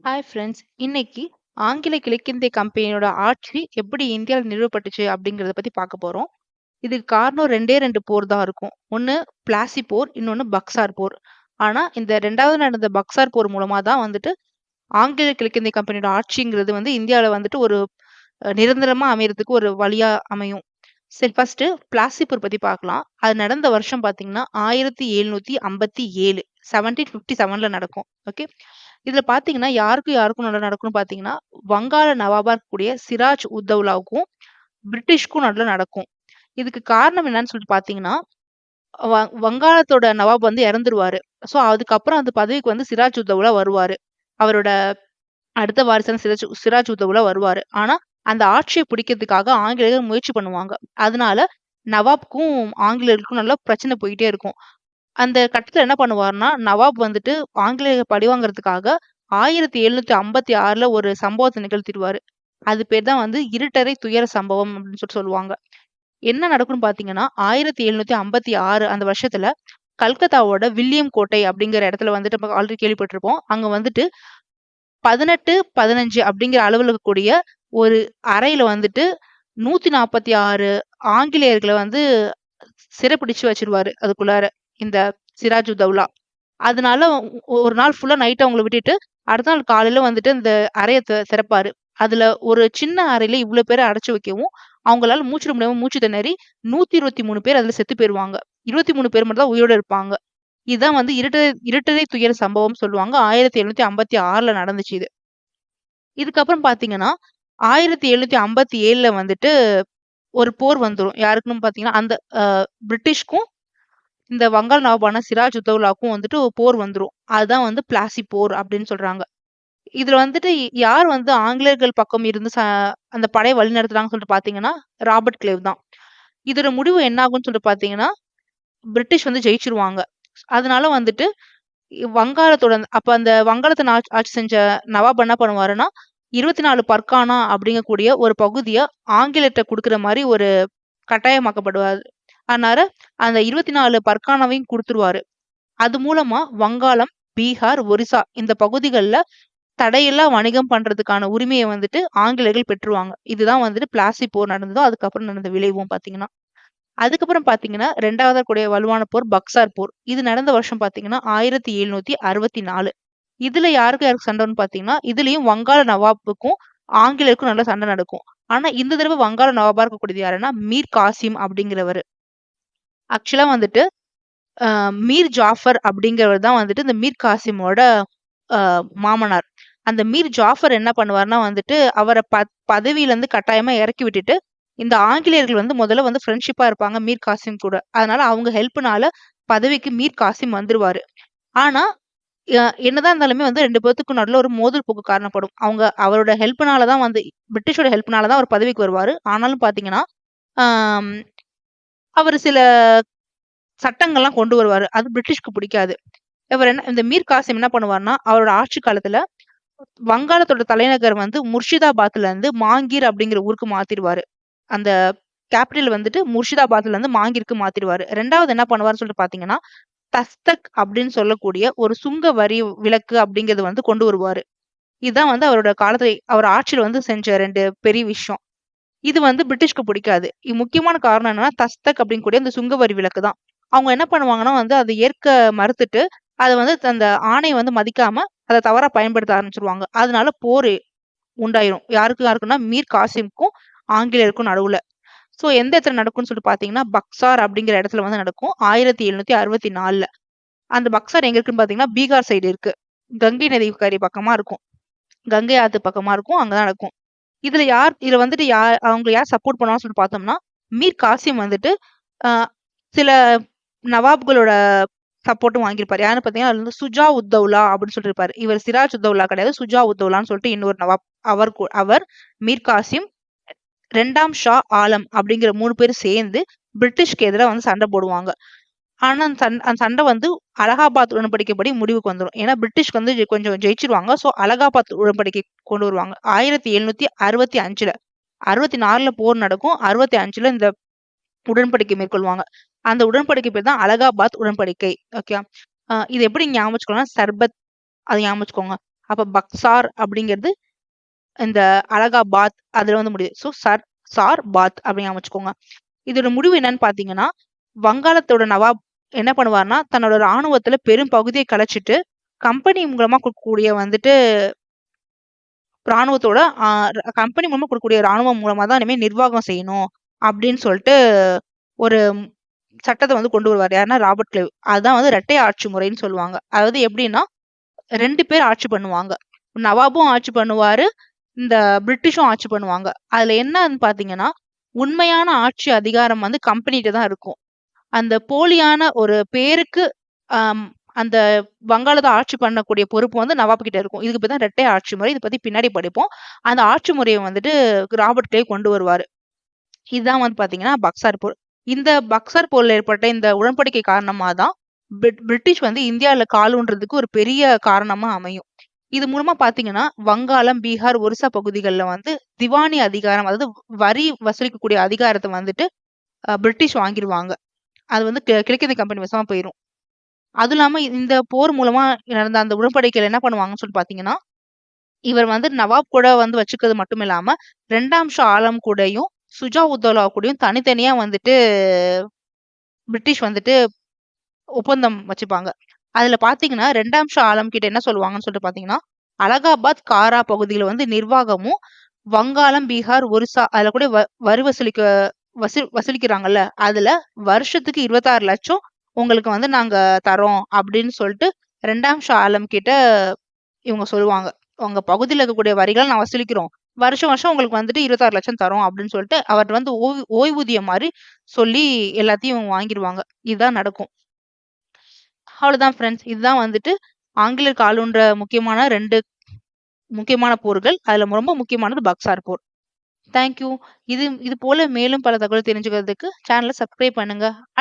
Hi friends. இன்னைக்கு ஆங்கில கிழக்கிந்திய கம்பெனியோட ஆட்சி எப்படி இந்தியாவில் நிறுவப்பட்டுச்சு அப்படிங்கிறத பத்தி பார்க்க போறோம். இதுக்கு காரணம் 2 போர் தான் இருக்கும். ஒண்ணு பிளாசி போர், இன்னொன்னு பக்சார் போர். ஆனா இந்த 2வது நடந்த பக்சார் போர் மூலமா தான் வந்துட்டு ஆங்கில கிழக்கிந்திய கம்பெனியோட ஆட்சிங்கிறது வந்து இந்தியாவுல வந்துட்டு ஒரு நிரந்தரமா அமையறதுக்கு ஒரு வழியா அமையும். சரி, ஃபர்ஸ்ட் பிளாசி போர் பத்தி பார்க்கலாம். அது நடந்த வருஷம் பார்த்தீங்கன்னா 1757 1757ல நடக்கும். ஓகே. இதுல பார்த்தீங்கன்னா, யாருக்கும் யாருக்கும் நல்லா நடக்கும்னு பார்த்தீங்கன்னா, வங்காள நவாபா இருக்கக்கூடிய சிராஜ் உத் தௌலாவுக்கும், பிரிட்டிஷ்க்கும் நடுவுல நடக்கும். இதுக்கு காரணம் என்னன்னு சொல்லிட்டு பார்த்தீங்கன்னா, வ வங்காளத்தோட நவாப் வந்து இறந்துருவாரு. ஸோ, அதுக்கப்புறம் அந்த பதவிக்கு வந்து சிராஜ் உத் தௌலா வருவாரு. அவரோட அடுத்த வாரிசான சிராஜ் சிராஜ் உத் தௌலா வருவாரு. ஆனா, அந்த ஆட்சிய பிடிக்கிறதுக்காக ஆங்கிலேயர்கள் முயற்சி பண்ணுவாங்க. அதனால நவாப்க்கும் ஆங்கிலேயர்களுக்கும் நல்லா பிரச்சனை போயிட்டே இருக்கும். அந்த கட்டத்துல என்ன பண்ணுவாருன்னா, நவாப் வந்துட்டு ஆங்கிலேயர பழிவாங்கறதுக்காக 1756ல ஒரு சம்பவத்த நிகழ்த்திருவாரு. அது பேர் தான் வந்து இருட்டறை துயர சம்பவம் அப்படின்னு சொல்லுவாங்க. என்ன நடக்கும்னு பார்த்தீங்கன்னா, 1756 அந்த வருஷத்துல கல்கத்தாவோட வில்லியம் கோட்டை அப்படிங்கிற இடத்துல வந்துட்டு நம்ம ஆல்ரெடி கேள்விப்பட்டிருப்போம். அங்க வந்துட்டு 18, 15 அப்படிங்கிற அளவுல இருக்கக்கூடிய ஒரு அறையில வந்துட்டு 146 ஆங்கிலேயர்கள வந்து சிறைப்பிடிச்சு வச்சிருவாரு அதுக்குள்ளார, இந்த சிராஜ் உத் தௌலா. அதனால ஒரு நாள் ஃபுல்லா நைட் அவங்கள விட்டுட்டு, அடுத்த நாள் காலையில வந்துட்டு அந்த அறைய திறப்பாரு. அதுல ஒரு சின்ன அறையில இவ்ளோ பேர அடைச்சு வைக்கவும், அவங்களால மூச்சு விட முடியாம மூச்சு திணறி 123 பேர் அதுல செத்து போயிருவாங்க. 23 பேர் மட்டும் தான் உயிரோட இருப்பாங்க. இதான் வந்து இருட்டறை துயர சம்பவம் சொல்லுவாங்க. 1756ல நடந்துச்சு இது. இதுக்கப்புறம் பார்த்தீங்கன்னா, 1757ல வந்துட்டு ஒரு போர் வந்துரும். யாருக்குன்னு பார்த்தீங்கன்னா, அந்த பிரிட்டிஷ்க்கும் இந்த வங்காள நவாபான சிராஜ் உத் தௌலாவுக்கும் வந்துட்டு ஒரு போர் வந்துரும். அதுதான் வந்து பிளாசி போர் அப்படின்னு சொல்றாங்க. இதுல வந்துட்டு யார் வந்து ஆங்கிலேயர்கள் பக்கம் இருந்து அந்த படைய வழிநடத்துறாங்கன்னு சொல்லிட்டு பார்த்தீங்கன்னா, ராபர்ட் கிளைவ் தான். இதோட முடிவு என்ன ஆகும்ன்னு சொல்லிட்டு பார்த்தீங்கன்னா, பிரிட்டிஷ் வந்து ஜெயிச்சுருவாங்க. அதனால வந்துட்டு வங்காளத்தோட அப்ப அந்த வங்காளத்த ஆட்சி செஞ்ச நவாப் என்ன பண்ணுவாருன்னா, 24 பர்கானா அப்படிங்கக்கூடிய ஒரு பகுதிய ஆங்கிலேயர்ட்ட குடுக்குற மாரி ஒரு கட்டாயமாக்கப்படுவாரு. அதனால அந்த 24 பர்கானாவையும் குடுத்துருவாரு. அது மூலமா வங்காளம், பீகார், ஒரிசா இந்த பகுதிகள்ல தடையில்லா வணிகம் பண்றதுக்கான உரிமைய வந்துட்டு ஆங்கிலேயர்கள் பெற்றுருவாங்க. இதுதான் வந்துட்டு பிளாசி போர் நடந்ததோ, அதுக்கப்புறம் நடந்த விளைவும் பார்த்தீங்கன்னா. அதுக்கப்புறம் பார்த்தீங்கன்னா, 2வதா கூடிய வலுவான போர் பக்சார் போர். இது நடந்த வருஷம் பார்த்தீங்கன்னா, 1764. இதுல யாருக்கு சண்டைன்னு பார்த்தீங்கன்னா, இதுலயும் வங்காள நவாபுக்கும், ஆங்கிலேயருக்கும் நல்ல சண்டை நடக்கும். ஆனா இந்த தடவ வங்காள நவாபா இருக்கக்கூடியது யாருன்னா, மீர் காசிம் அப்படிங்கிறவரு. ஆக்சுவலா வந்துட்டு மீர் ஜாஃபர் அப்படிங்கிறவர் தான் வந்துட்டு இந்த மீர் காசிமோட மாமனார். அந்த மீர் ஜாஃபர் என்ன பண்ணுவாருன்னா வந்துட்டு, அவர பதவியிலருந்து கட்டாயமா இறக்கி விட்டுட்டு, இந்த ஆங்கிலேயர்கள் வந்து முதல்ல வந்து ஃப்ரெண்ட்ஷிப்பா இருப்பாங்க மீர் காசிம் கூட. அதனால அவங்க ஹெல்ப்னால பதவிக்கு மீர் காசிம் வந்துருவாரு. ஆனா, என்னதான் இருந்தாலுமே வந்து 2 பேத்துக்கும் நடுவுல ஒரு மோதல் போக்கு காரணப்படும். அவரோட ஹெல்ப்னால தான் வந்து பிரிட்டிஷோட ஹெல்ப்னால தான் அவர் பதவிக்கு வருவாரு. ஆனாலும் பார்த்தீங்கன்னா, ஆம் அவரு சில சட்டங்கள்லாம் கொண்டு வருவாரு. அது பிரிட்டிஷ்க்கு பிடிக்காது. இந்த மீர் காசிம் என்ன பண்ணுவாருன்னா, அவரோட ஆட்சி காலத்துல வங்காளத்தோட தலைநகர் வந்து முர்ஷிதாபாத்ல இருந்து மாங்கீர் அப்படிங்கிற ஊருக்கு மாத்திருவாரு. அந்த கேபிட்டல் வந்துட்டு முர்ஷிதாபாத்ல இருந்து மாங்கீருக்கு மாத்திருவாரு. 2வது என்ன பண்ணுவாருன்னு சொல்லிட்டு பார்த்தீங்கன்னா, தஸ்தக் அப்படின்னு சொல்லக்கூடிய ஒரு சுங்க வரி விலக்கு அப்படிங்கிறது வந்து கொண்டு வருவாரு. இதுதான் வந்து அவரோட காலத்துல அவர் ஆட்சியில வந்து செஞ்ச 2 பெரிய விஷயம். இது வந்து பிரிட்டிஷ்க்கு பிடிக்காது. முக்கியமான காரணம் என்னன்னா, தஸ்தக் அப்படிங்கக்கூடிய அந்த சுங்க வரி விலக்கு தான். அவங்க என்ன பண்ணுவாங்கன்னா வந்து அத ஏற்க மறுத்துட்டு, அத வந்து அந்த ஆணைய வந்து மதிக்காம, அத தவறா பயன்படுத்த ஆரம்பிச்சுருவாங்க. அதனால போர் உண்டாயிரும். யாருக்குன்னா மீர் காசிம்க்கும், ஆங்கிலேயருக்கும் நடுவுல. சோ எந்த இடத்துல நடக்கும்னு சொல்லிட்டு பார்த்தீங்கன்னா, பக்சார் அப்படிங்கிற இடத்துல வந்து நடக்கும். 1764ல. அந்த பக்சார் எங்க இருக்குன்னு பார்த்தீங்கன்னா, பீகார் சைடு இருக்கு. கங்கை நதிக்கரை பக்கமா இருக்கும். கங்கை ஆத்து பக்கமா இருக்கும். அங்க தான் நடக்கும். இதுல வந்துட்டு அவங்க யார் சப்போர்ட் பண்ணுவாங்கன்னு சொல்லிட்டு பார்த்தோம்னா, மீர் காசிம் வந்துட்டு அ சில நவாப்களோட சப்போர்ட்டும் வாங்கியிருப்பாரு. யாருன்னு பார்த்தீங்கன்னா, அதுல வந்து சுஜா உத் தௌலா அப்படின்னு சொல்லியிருப்பாரு. இவர் சிராஜ் உத் தௌலா கிடையாது. சுஜா உத் தௌலான்னு சொல்லிட்டு இன்னொரு நவாப். அவர் மீர் காசிம், 2ஆம் ஷா ஆலம் அப்படிங்கிற 3 பேரும் சேர்ந்து பிரிட்டிஷ்க்கு எதிரா வந்து சண்டை போடுவாங்க. ஆனா அந்த சண்டை வந்து அலகாபாத் உடன்படிக்கைப்படி முடிவுக்கு வந்துரும். ஏன்னா பிரிட்டிஷ்க்கு வந்து கொஞ்சம் ஜெயிச்சுருவாங்க. சோ அலகாபாத் உடன்படிக்கை கொண்டு வருவாங்க. 1765ல 64ல போர் நடக்கும். 65ல இந்த உடன்படிக்கை மேற்கொள்வாங்க. அந்த உடன்படிக்கை பேர் தான் அலகாபாத் உடன்படிக்கை. ஓகே. இது எப்படி ஞாபகம் வச்சுக்கணும்னா, சர்பத் அது ஞாபகம் வச்சுக்கோங்க. அப்ப பக்சார் அப்படிங்கிறது இந்த அலகாபாத் அதுல வந்து முடியுது. ஸோ சார் பாத் அப்படின்னு வச்சுக்கோங்க. இதோட முடிவு என்னன்னு பாத்தீங்கன்னா, வங்காளத்தோட நவாப் என்ன பண்ணுவார்னா, தன்னோட ராணுவத்துல பெரும் பகுதியை கலைச்சிட்டு கம்பெனி மூலமா கொடுக்கக்கூடிய வந்துட்டு ராணுவத்தோட கம்பெனி மூலமா கொடுக்கக்கூடிய ராணுவம் மூலமா தான் இனிமே நிர்வாகம் செய்யணும் அப்படின்னு சொல்லிட்டு ஒரு சட்டத்தை வந்து கொண்டு வருவார். யாருன்னா ராபர்ட் கிளைவ். அதுதான் வந்து இரட்டை ஆட்சி முறைன்னு சொல்லுவாங்க. அதாவது எப்படின்னா 2 பேர் ஆட்சி பண்ணுவாங்க. நவாபும் ஆட்சி பண்ணுவாரு. இந்த பிரிட்டிஷும் ஆட்சி பண்ணுவாங்க. அதுல என்னன்னு பாத்தீங்கன்னா, உண்மையான ஆட்சி அதிகாரம் வந்து கம்பெனிட்ட தான் இருக்கும். அந்த போலியான ஒரு பேருக்கு ஆம், அந்த வங்காளத்த ஆட்சி பண்ணக்கூடிய பொறுப்பு வந்து நவாப் கிட்ட இருக்கும். இதுக்கு பேர் தான் இரட்டை ஆட்சி முறை. இத பத்தி பின்னாடி படிப்போம். அந்த ஆட்சி முறைய வந்துட்டு ராபர்ட் கிளைவ் கொண்டு வருவாரு. இதுதான் வந்து பாத்தீங்கன்னா பக்சார் போர். இந்த பக்சார் போர்ல ஏற்பட்ட இந்த உடன்படிக்கை காரணமா தான் பிரிட்டிஷ் வந்து இந்தியால கால் ஊன்றதுக்கு ஒரு பெரிய காரணமா அமையும். இது மூலமா பாத்தீங்கன்னா, வங்காளம், பீகார், ஒரிசா பகுதிகள்ல வந்து திவானி அதிகாரம், அதாவது வரி வசூலிக்கக்கூடிய அதிகாரத்த வந்துட்டு பிரிட்டிஷ் வாங்கிருவாங்க. அது வந்து கிழக்கிந்திய கம்பெனி வசமா போயிரும். அதுவும் இல்லாம இந்த போர் மூலமா நடந்த அந்த உடன்படிக்கையில என்ன பண்ணுவாங்கன்னு சொல்லி பாத்தீங்கன்னா, இவர் வந்து நவாப் கூட வந்து வச்சுக்கிறது மட்டும் இல்லாம, 2ஆம் ஷா ஆலம் கூடயும், சுஜா உத்தௌலா கூடயும் தனித்தனியா வந்துட்டு பிரிட்டிஷ் வந்துட்டு ஒப்பந்தம் வச்சுப்பாங்க. அதுல பாத்தீங்கன்னா, 2ஆம் ஷா ஆலம் கிட்ட என்ன சொல்லுவாங்கன்னு சொல்லிட்டு பாத்தீங்கன்னா, அலகாபாத், காரா பகுதியில வந்து நிர்வாகமும், வங்காளம், பீகார், ஒரிசா அதுல கூட வரி வசூலிக்கிறாங்கல்ல, அதுல வருஷத்துக்கு 26,00,000 உங்களுக்கு வந்து நாங்க தர்றோம் அப்படின்னு சொல்லிட்டு 2ஆம் ஷா ஆலம் கிட்ட இவங்க சொல்லுவாங்க. உங்க பகுதியில இருக்கக்கூடிய வரிகள நான் வசூலிக்கிறோம். வருஷம் வருஷம் உங்களுக்கு வந்துட்டு 26,00,000 தரோம் அப்படின்னு சொல்லிட்டு அவர்ட்ட வந்து ஓய்வூதியம் மாரி சொல்லி எல்லாத்தையும் இவங்க வாங்கிருவாங்க. இதுதான் நடக்கும். அவ்வளவுதான் ஃப்ரெண்ட்ஸ். இதுதான் வந்துட்டு ஆங்கிலேயர் காலூன்ற முக்கியமான 2 முக்கியமான போர்கள். அதுல ரொம்ப முக்கியமானது பக்சார் போர். Thank you. இது இது போல மேலும் பல தகவல் தெரிஞ்சுக்கிறதுக்கு சேனல சப்ஸ்கிரைப் பண்ணுங்க.